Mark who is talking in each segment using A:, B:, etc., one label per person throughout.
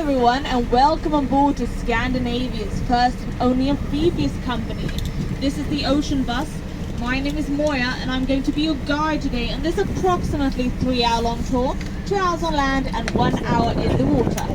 A: everyone, and welcome on board to Scandinavia's first and only amphibious company. This is the Ocean Bus. My name is Moya, and I'm going to be your guide today on this approximately 3-hour long tour, 2 hours on land and 1 hour in the water.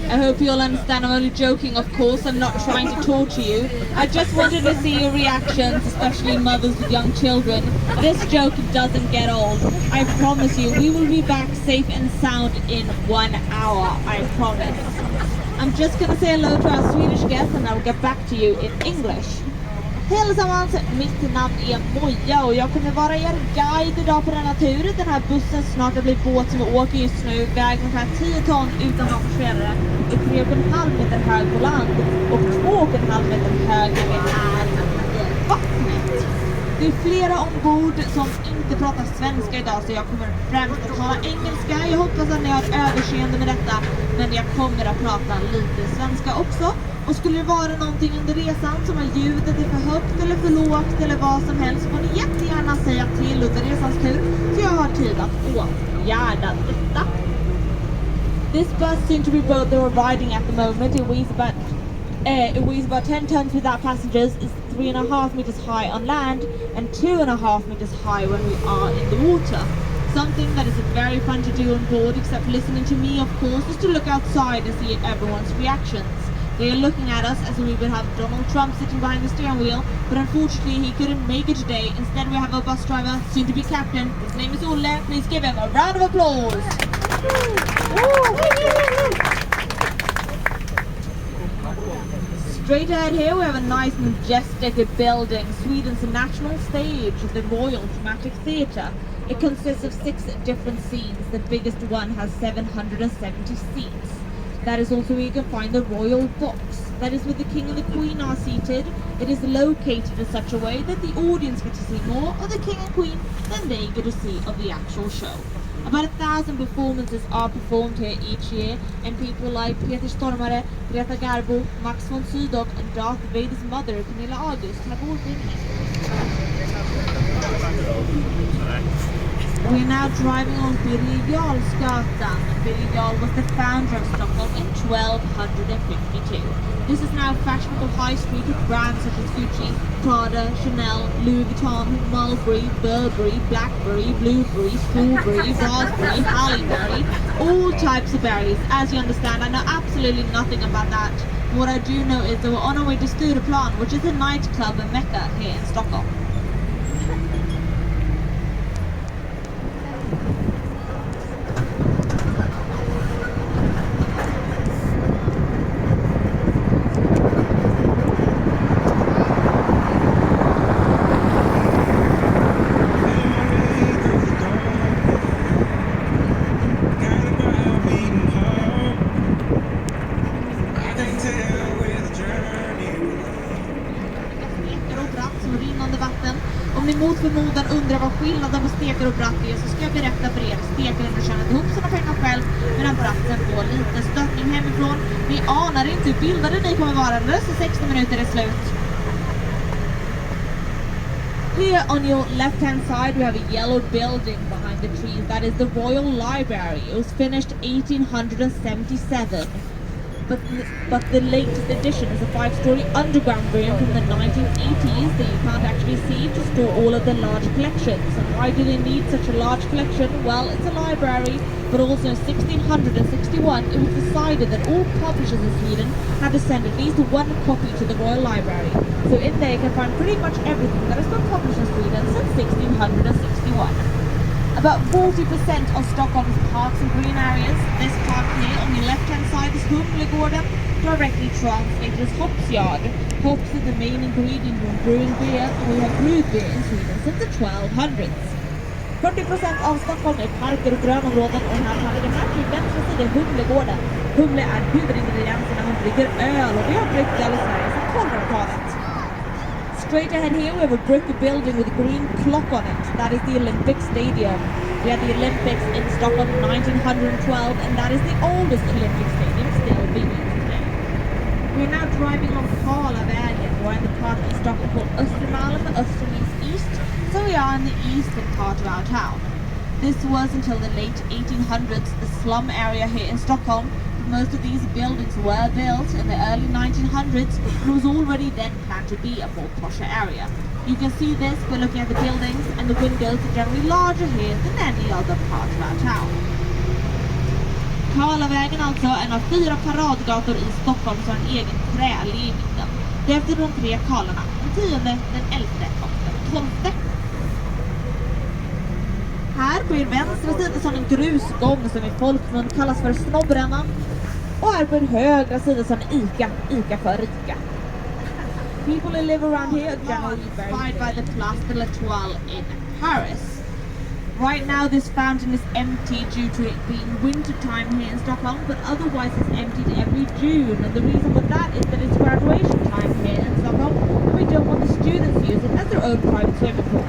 A: I hope you'll understand I'm only joking, of course. I'm not trying to torture you. I just wanted to see your reactions, especially mothers with young children. This joke doesn't get old. I promise you, we will be back safe and sound in 1 hour. I promise. I'm just gonna say hello to our Swedish guests and I'll get back to you in English. Hej allesammans, mitt namn är Moja och jag kommer vara er guide idag på denna tur. Den här bussen snart har blivit båt som åker just nu, väger ungefär 10 ton utan passagerare, är 3,5 meter hög på land och 2,5 meter hög är i vattnet. Det är flera ombord som inte pratar svenska idag, så jag kommer främst att tala engelska. Jag hoppas att ni har ett överseende med detta, men jag kommer att prata lite svenska också. Och skulle det vara någonting under resan som är ljudet är för högt eller för lågt eller vad som helst, så får ni jättegärna säga till under resans tur, så jag har tid att åtgärda detta. This bus seems to be boat they were riding at the moment. It weighs about 10 tons without passengers, is 3.5 meters high on land and 2.5 meters high when we are in the water. Something that is very fun to do on board, except listening to me, of course, is to look outside and see everyone's reactions. They are looking at us as we would have Donald Trump sitting behind the steering wheel, but unfortunately he couldn't make it today. Instead we have a bus driver, soon to be captain. His name is Olle. Please give him a round of applause. Straight ahead here we have a nice majestic building, Sweden's national stage, the Royal Dramatic Theatre. It consists of 6 different scenes. The biggest one has 770 seats. That is also where you can find the royal box. That is where the king and the queen are seated. It is located in such a way that the audience get to see more of the king and queen than they get to see of the actual show. About 1,000 performances are performed here each year, and people like Peter Stormare, Greta Garbo, Max von Sydow, and Darth Vader's mother, Pernilla August, have all been here. We're now driving on Birger Jarlsgatan. Birger Jarl was the founder of Stockholm in 1252. This is now a fashionable high street with brands such as Gucci, Prada, Chanel, Louis Vuitton, Mulberry, Burberry, Blackberry, Blueberry, Strawberry, Raspberry, Halleberry, all types of berries. As you understand, I know absolutely nothing about that. What I do know is that we're on our way to Stureplan, which is a nightclub mecca here in Stockholm. Mot förmodan undrar vad skillnaden på steker och bratt är, så ska jag berätta för er. Steker har tjänat ihop sina pengar själv, medan bratten får lite stöttning hemifrån. Ni anar inte hur bildade ni kommer vara när 60 minuter är slut. Here on your left hand side we have a yellow building behind the trees. That is the Royal Library. It was finished 1877. But the latest addition is a 5-story underground room from the 1980s that you can't actually see to store all of the large collections. And why do they need such a large collection? Well, it's a library, but also in 1661 it was decided that all publishers in Sweden had to send at least one copy to the Royal Library. So in there you can find pretty much everything that has been published in Sweden since 1661. About 40% of Stockholm's parks and green areas. This park here on the left-hand side is Humlegården, directly translated as Hopsyard. Hops is the main ingredient in brewing beer, and we have brewed beer in Sweden since the 1200s. 40% av Stockholm är parker och grönområden, och här har vi den här till vänstra sidan Humlegården. Humle är huvudingrediensen när man brygger öl, och vi har bryggt öl i Sverige sedan 1200-talet. Straight ahead here we have a brick building with a green clock on it. That is the Olympic Stadium. We had the Olympics in Stockholm in 1912, and that is the oldest Olympic stadium still being used today. We We're now driving along Karlavägen. We're in the part of Stockholm called Östermalm. Öster means east, so we are in the eastern part of our town. This was until the late 1800s the slum area here in Stockholm. Most of these buildings were built in the early 1900s, but it was already then planned to be a more posher area. You can see this by looking at the buildings, and the windows are generally larger here than any other part of our town. Karlavägen alltså är en av 4 paradgator i Stockholm som har en egen trälig i mitten. Det är efter de 3 Karlarna, den 10:e, den 11:e och den 12:e. Här på er vänstra sida så har en grusgång som i folkmun kallas för snobbrännan. Och här på er högra sida så har en Ica för rika. People who live around here are generally verified by the Place de l'Étoile in Paris. Right now this fountain is empty due to it being winter time here in Stockholm, but otherwise it's emptied every June. And the reason for that is that it's graduation time here in Stockholm, and we don't want the students to use it as their own private swimming pool.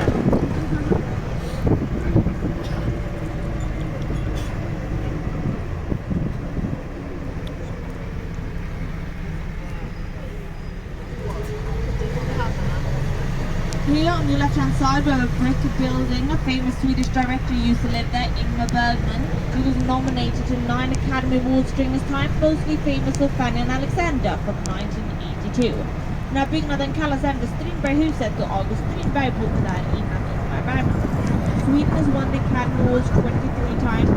A: Here on your left hand side we have a brick building. A famous Swedish director used to live there, Ingmar Bergman. He was nominated to 9 Academy Awards during his time, mostly famous for Fanny and Alexander from 1982. Den här byggnaden kallas även Strindberghuset och August Strindberg bodde där innan Ingmar Bergman. Sweden has won the Academy Awards 23 times.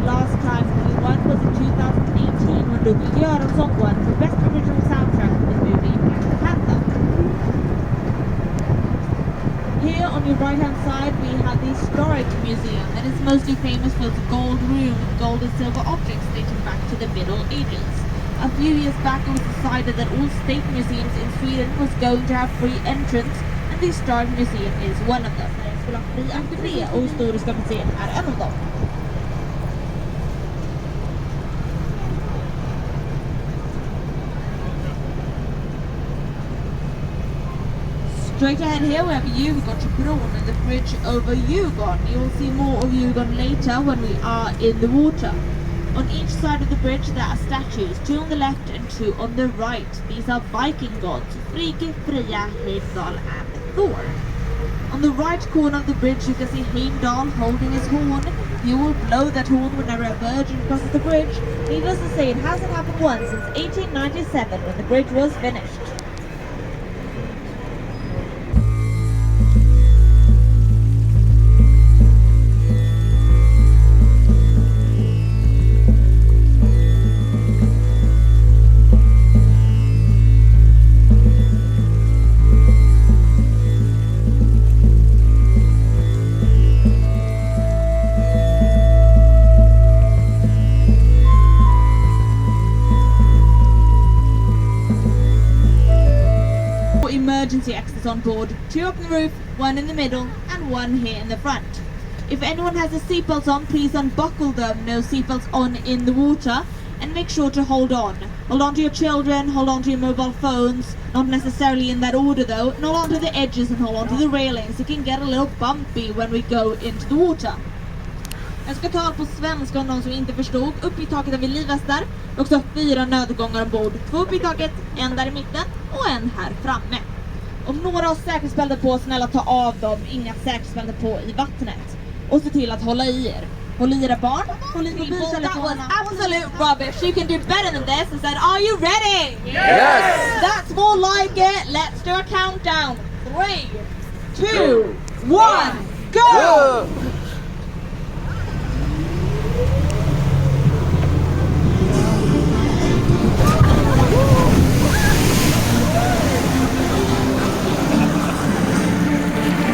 A: Last time we won was in 2018 when Ludwig Göransson won for Best Original Soundtrack for the movie Black Panther. Here on your right hand side we have the Historic Museum that is mostly famous for its gold room with gold and silver objects dating back to the Middle Ages. A few years back it was decided that all state museums in Sweden was going to have free entrance, and the Historic Museum is one of them. Det skulle ha fri entré och Historiska museet är en av dem. Straight ahead here we have Djurgårdsbron and the bridge over Djurgården. You will see more of Djurgården later when we are in the water. On each side of the bridge there are statues, 2 on the left and 2 on the right. These are Viking gods, Frigge, Freja, Heimdall and Thor. On the right corner of the bridge you can see Heimdall holding his horn. You will blow that horn whenever a virgin crosses the bridge. Needless to say, it hasn't happened once since 1897 when the bridge was finished. Emergency exits on board, 2 up in the roof, 1 in the middle and 1 here in the front. If anyone has a seatbelt on, please unbuckle them, no seatbelts on in the water, and make sure to hold on. Hold on to your children, hold on to your mobile phones, not necessarily in that order though, and hold on to the edges and hold on to the railings. It can get a little bumpy when we go into the water. Jag ska tala på svenska om de som inte förstod. Upp i taket har vi livvästar. Också 4 nödgångar ombord. 2 upp i taket, en där i mitten och en här framme. Om några har säkerhetsbälten på, snälla ta av dem. Inga säkerhetsbälten på i vattnet. Och se till att hålla i er. Håll i era barn. Håll i mobiltelefonerna. That was absolute rubbish. You can do better than this. And said, are you ready?
B: Yes!
A: That's more like it. Let's do a countdown. 3, 2, 1, go!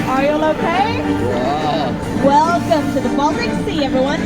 A: Are you all okay?
B: Wow.
A: Welcome to the Baltic Sea, everyone.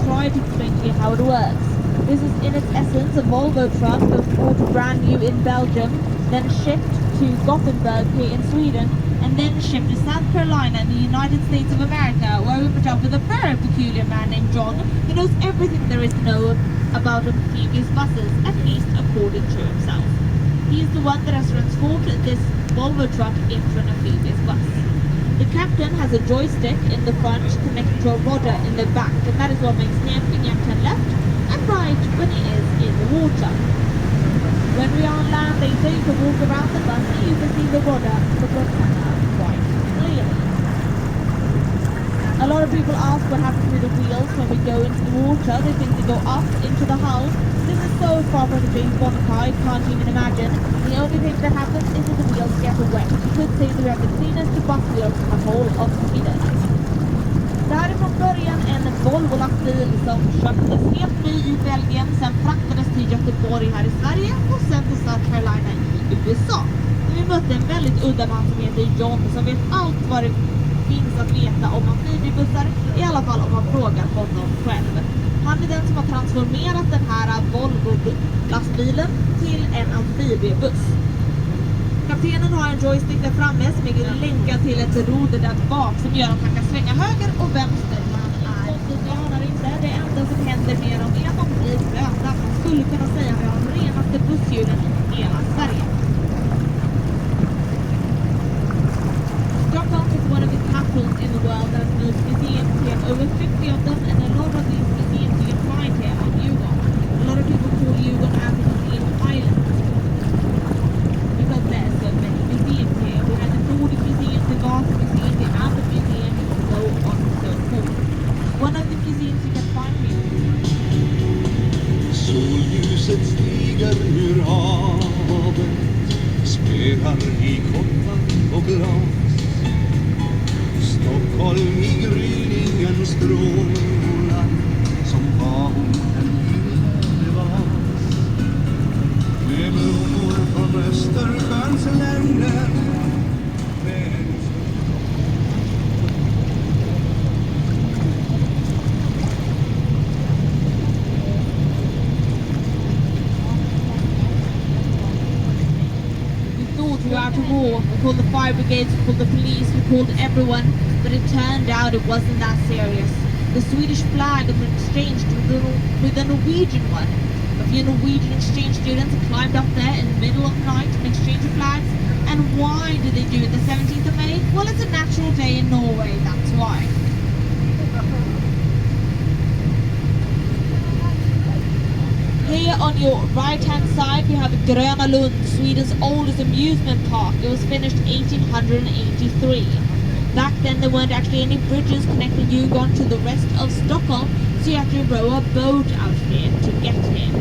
A: try to explain to you how it works. This is in its essence a Volvo truck that was bought brand new in Belgium, then shipped to Gothenburg here in Sweden, and then shipped to South Carolina in the United States of America, where we met up with a very peculiar man named John who knows everything there is to know about amphibious buses, at least according to himself. He is the one that has transformed this Volvo truck into an amphibious bus. The captain has a joystick in the front connected to a rudder in the back, and that is what makes him turn left and right when he is in the water. When we are on land later, you can walk around the bus and you can see the rudder, the propeller, quite clearly. A lot of people ask what happens with the wheels when we go into the water. They think they go up into the hull. This is so far from the James Bond car, you can't even imagine. The only thing that happens is that the wheels get wet. You could say that we have the cleanest bus wheels in the whole of Sweden. Det här är från början en Volvo-lastbil som köptes helt ny i Belgien, sen fraktades till Göteborg här i Sverige och sen till South Carolina i USA. Vi mötte en väldigt udda man som heter John som vet allt vad det finns att veta om amfibiebussar, i alla fall om man frågar honom själv. Han är den som har transformerat den här Volvo-lastbilen till en amfibiebuss. Kaptenen har en joystick där framme som är länkad till ett roder där bak som gör att han kan svänga höger och vänster när han är. Jag anar inte, det enda som händer med dem är att de blir blöta. Man skulle kunna säga att vi har de renaste busshjulen i hela Sverige. Stockholm is one of the capitals in the world that has most museums. We have over 50 of them, and a lot of these museums you can find here on Djurgården. A lot of people call Djurgården as a museum island because there are so many museums here. We have the Nordic Museum, the Bus Museum, the Albert Museum, and so on and so forth. One of the museums you can find here.
C: Solljuset stiger ur havet, spökar i koppar och glas. Stockholm i gryningen strålar som bakom en gyllene vas. Med blommor från Östersjöns länder.
A: We were out of war. We called the fire brigades, we called the police, we called everyone, but it turned out it wasn't that serious. The Swedish flag was exchanged with the Norwegian one. A few Norwegian exchange students climbed up there in the middle of the night and exchanged flags. And why did they do it the 17th of May? Well, it's a natural day in Norway, that's why. Here on your right-hand side we have Gröna Lund, Sweden's oldest amusement park. It was finished 1883. Back then there weren't actually any bridges connecting Djurgården to the rest of Stockholm, so you had to row a boat out here to get here.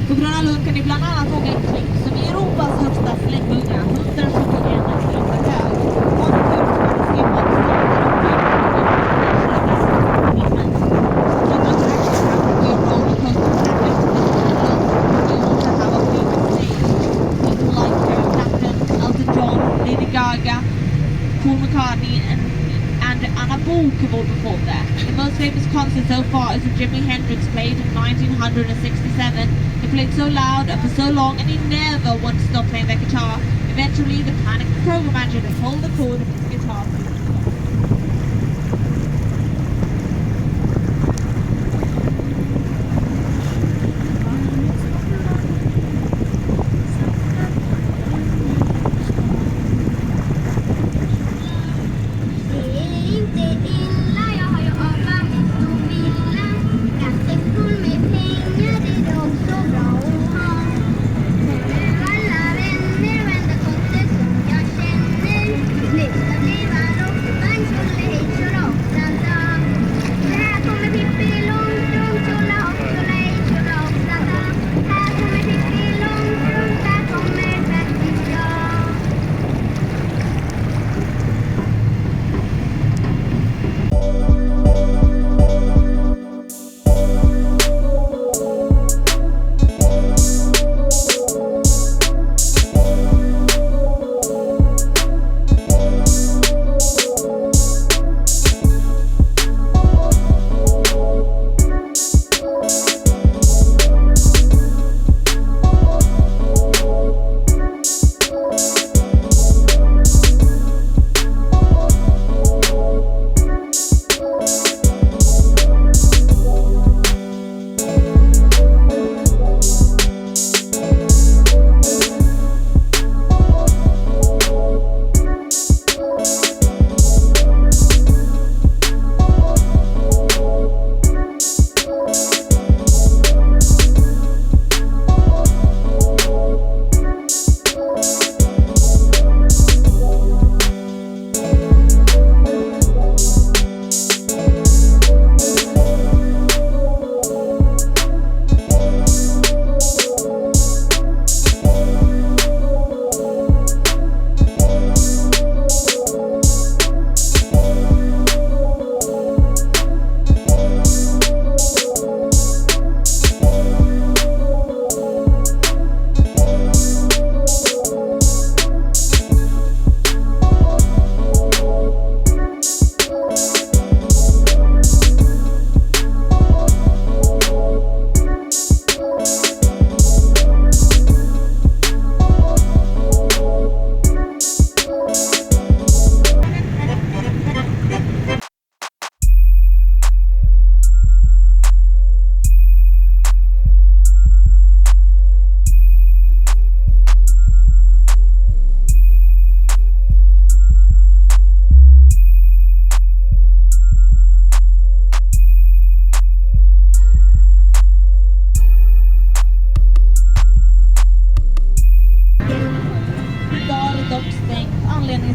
A: På Gröna Lund kan ni bland annat åka en klipp som är Europas högsta slänggunga, 121 meter hög. And Anna Bolkevall performed there. The most famous concert so far is when Jimi Hendrix played in 1967. He played so loud and for so long and he never wanted to stop playing that guitar. Eventually the panicked program manager pulled the cord of his guitar.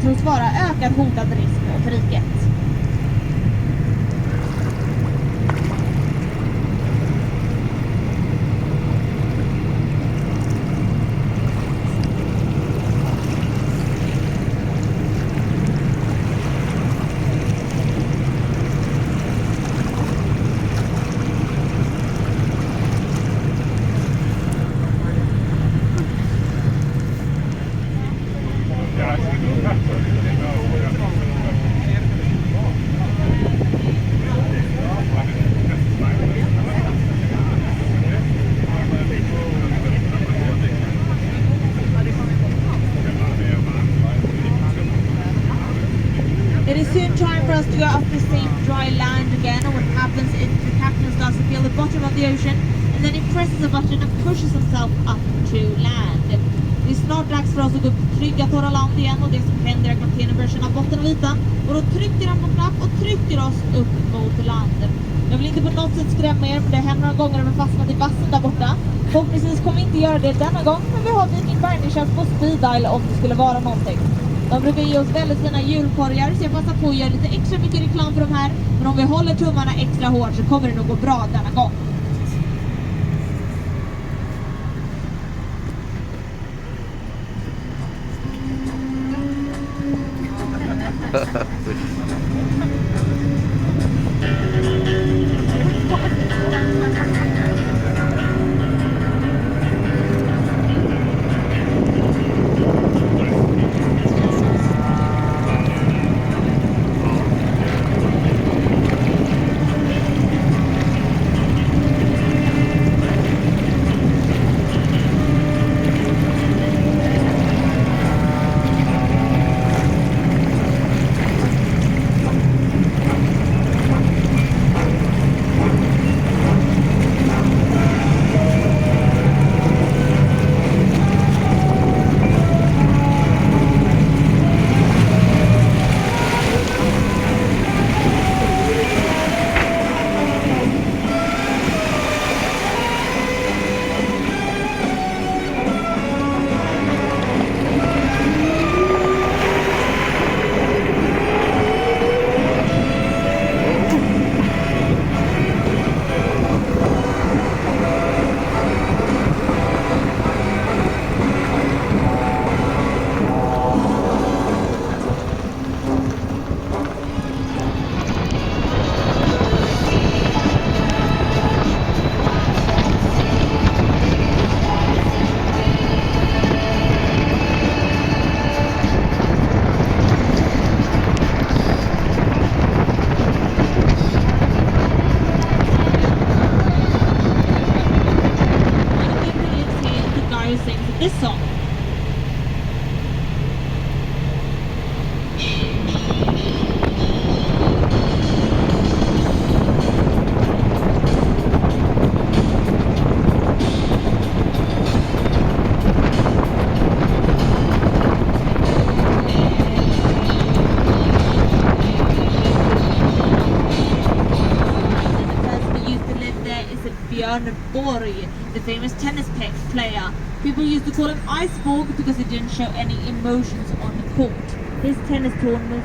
A: antros vara ökad hotad risk mot riket. It is soon time for us to go off the safe dry land again, and what happens is the captain starts to feel the bottom of the ocean and then he presses a button and pushes himself up to land. Det är snart dags för oss att gå upp till trygga torra land igen, och det som händer är att kaptenen börjar känna botten av ytan och då trycker han på knapp och trycker oss upp mot land. Jag vill inte på något sätt skrämma er, för det händer några gånger att vi fastnat i vassen där borta. Förhoppningsvis kommer vi inte göra det denna gång, men vi har Viking bärgningstjänst på speed dial om det skulle vara någonting. De brukar ge oss väldigt fina julkorgar, så jag passar på att göra lite extra mycket reklam för de här. Men om vi håller tummarna extra hårt så kommer det nog gå bra denna gång. This song. Borg, the famous tennis player. People used to call him Iceborg because he didn't show any emotions on the court. His tennis tournament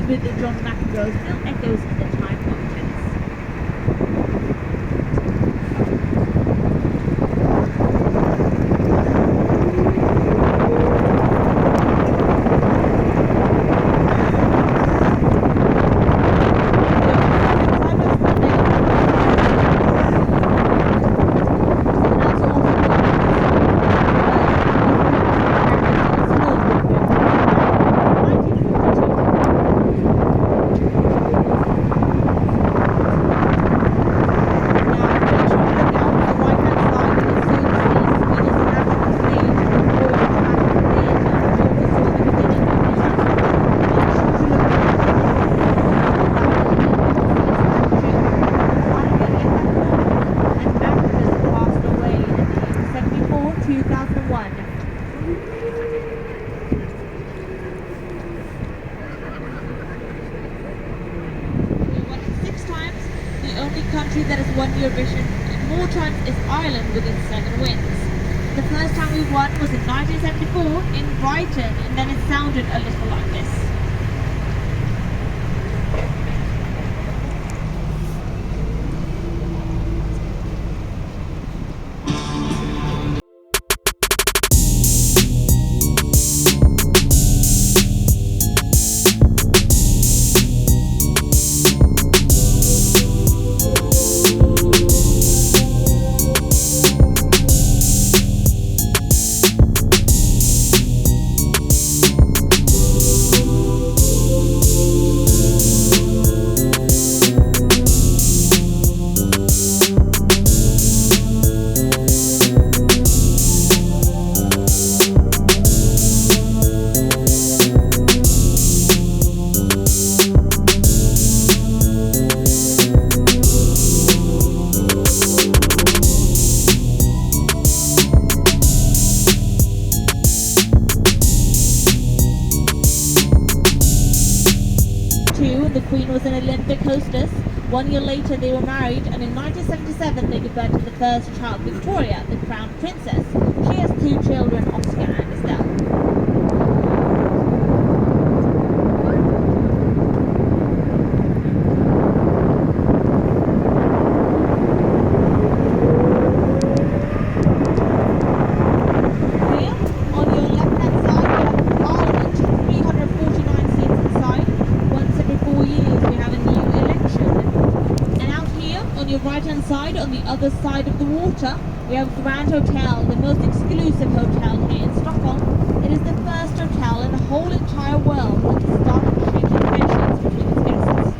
A: with John McEnroe still echoes in the time of tennis. Country that has won Eurovision more times is Ireland with its 7 wins. The first time we won was in 1974 in Brighton, and then it sounded a little like this. The Queen was an Olympic hostess. 1 year later they were married, and in 1977 they gave birth to the first child, Victoria, the crown princess. She has 2 children, Oscar and Estelle. Here, on your left-hand side, we have Parliament, 349 seats inside. Once every 4 years we have a new election. And out here, on your right-hand side, on the other side of the water, we have Grand Hotel, the most exclusive hotel here in Stockholm. It is the first hotel in the whole entire world that has started changing pensions between its guests.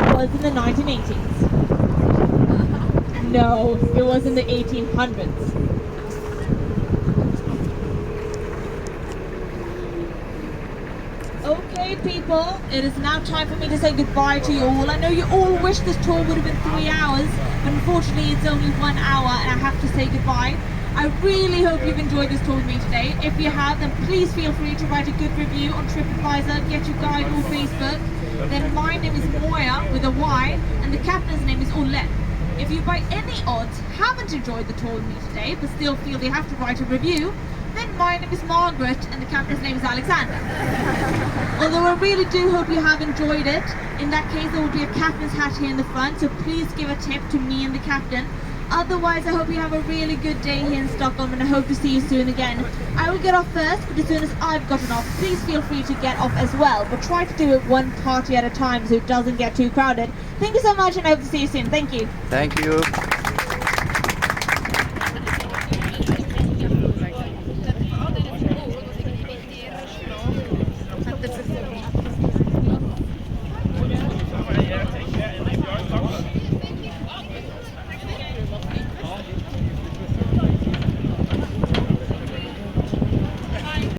A: It was in the 1980s. No, it was in the 1800s. Okay, people, it is now time for me to say goodbye to you all. I know you all wish this tour would have been 3 hours, but unfortunately it's only 1 hour and I have to say goodbye. I really hope you've enjoyed this tour with me today. If you have, then please feel free to write a good review on TripAdvisor, Get Your Guide or Facebook. Then my name is Moya with a Y, and the captain's name is Olle. If you by any odds haven't enjoyed the tour with me today, but still feel you have to write a review, then my name is Margaret and the captain's name is Alexander. Although I really do hope you have enjoyed it. In that case, there will be a captain's hat here in the front, so please give a tip to me and the captain. Otherwise, I hope you have a really good day here in Stockholm, and I hope to see you soon again. I will get off first, but as soon as I've gotten off, please feel free to get off as well. But try to do it one party at a time so it doesn't get too crowded. Thank you so much, and I hope to see you soon. Thank you.
B: Thank you.